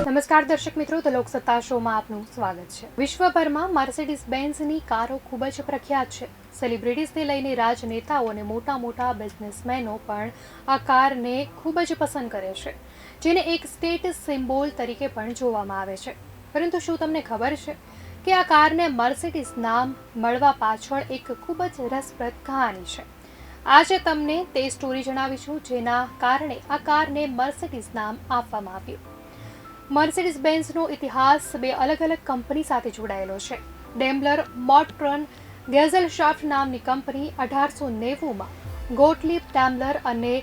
નમસ્કાર દર્શક મિત્રો, તો લોકસત્તા શોમાં આપનું સ્વાગત છે। વિશ્વભરમાં મર્સિડીઝ બેન્ઝની કારો ખૂબ જ પ્રખ્યાત છે। સેલિબ્રિટીઝને લઈને રાજનેતાઓ અને મોટા મોટા બિઝનેસમેનો પણ આ કારને ખૂબ જ પસંદ કરે છે, જેને એક સ્ટેટસ સિમ્બોલ તરીકે પણ જોવામાં આવે છે। પરંતુ શું તમને ખબર છે કે આ કારને મર્સિડીઝ નામ મળવા પાછળ એક ખૂબ જ રસપ્રદ કહાની છે। આજે તમને તે સ્ટોરી જણાવીશું જેના કારણે આ કારને મર્સિડીઝ નામ આપવામાં આવ્યું। મર્સિડીઝ બેન્ઝનો ઇતિહાસ બે અલગ અલગ કંપની સાથે જોડાયેલો છે। ડેમ્લર મોટર્ન ગેઝલશાફ્ટ નામની કંપની 1890માં ગોટલીબ ડેમ્લર અને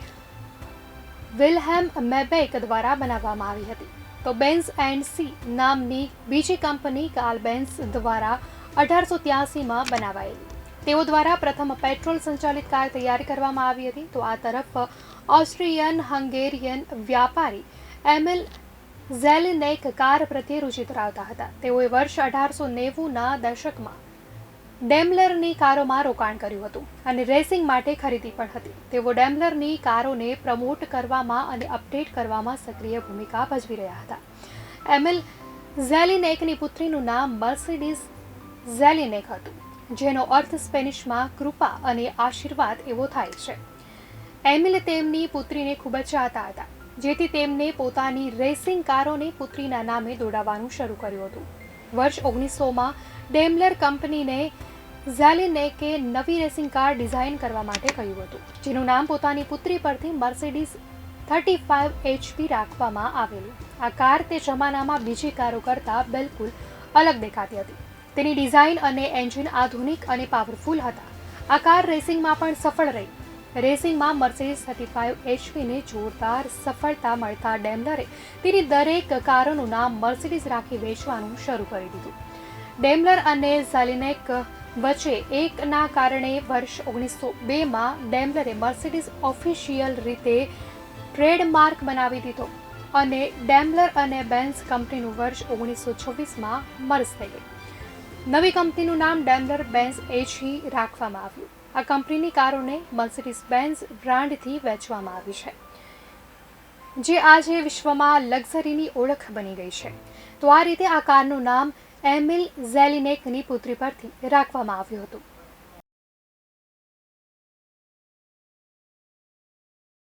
વિલ્હેલ્મ મેબેક દ્વારા બનાવવામાં આવી હતી, તો બેન્ઝ એન્ડ સી નામની બીજી કંપની કાર્લ બેન્ઝ દ્વારા 1883માં બનાવાયેલી। તેઓ દ્વારા પ્રથમ પેટ્રોલ સંચાલિત કાર તૈયાર કરવામાં આવી હતી। તો આ તરફ ઓસ્ટ્રિયન હંગેરિયન વ્યાપારી એમિલ ઝેલિનેક કાર પ્રત્યે રુચિ ધરાવતા હતા। તેઓએ વર્ષ 1890ના દશકમાં ડેમ્લરની કારોમાં રોકાણ કર્યું હતું અને રેસિંગ માટે ખરીદી પણ હતી। તેઓ ડેમ્લરની કારોને પ્રમોટ કરવામાં અને અપડેટ કરવામાં સક્રિય ભૂમિકા ભજવી રહ્યા હતા। એમિલ ઝેલિનેકની પુત્રીનું નામ મર્સિડીઝ ઝેલિનેક હતું, જેનો અર્થ સ્પેનિશમાં કૃપા અને આશીર્વાદ એવો થાય છે। એમિલ તેમની પુત્રીને ખૂબ જ ચાહતા હતા, જેથી તેમને પોતાની રેસિંગ કારોને પુત્રીના નામે દોડાવવાનું શરૂ કર્યું હતું। વર્ષ 1900માં ડેમ્લર કંપનીને ઝેલિનેકે નવી રેસિંગ કાર ડિઝાઇન કરવા માટે કહ્યું હતું, જેનું નામ પોતાની પુત્રી પરથી મર્સિડીઝ 35 HP રાખવામાં આવેલું। આ કાર તે જમાનામાં બીજી કારો કરતાં બિલકુલ અલગ દેખાતી હતી। તેની ડિઝાઇન અને એન્જિન આધુનિક અને પાવરફુલ હતા। આ કાર રેસિંગમાં પણ સફળ રહી। રેસિંગમાં મર્સિડીઝ 35 HPને જોરદાર સફળતા મળતા ડેમ્લરે તેની દરેક કારોનું નામ મર્સિડીઝ રાખી વેચવાનું શરૂ કરી દીધું। ડેમ્લર અને ઝેલિનેક વચ્ચે એકના કારણે વર્ષ 1902માં ડેમ્લરે મર્સિડીઝ ઓફિશિયલ રીતે ટ્રેડમાર્ક બનાવી દીધો અને ડેમ્લર અને બેન્ઝ કંપનીનું વર્ષ 1926માં મર્જ થઈ ગઈ। નવી કંપનીનું નામ ડેમ્લર બેન્ઝ HE રાખવામાં આવ્યું। આ કંપનીની કારોને મર્સિડીઝ બેન્ઝ બ્રાન્ડથી વેચવામાં આવી છે, જે આજે વિશ્વમાં લક્ઝરીની ઓળખ બની ગઈ છે। તો આ રીતે આ કારનું નામ એમિલ ઝેલિનેકની પુત્રી પરથી રાખવામાં આવ્યું હતું।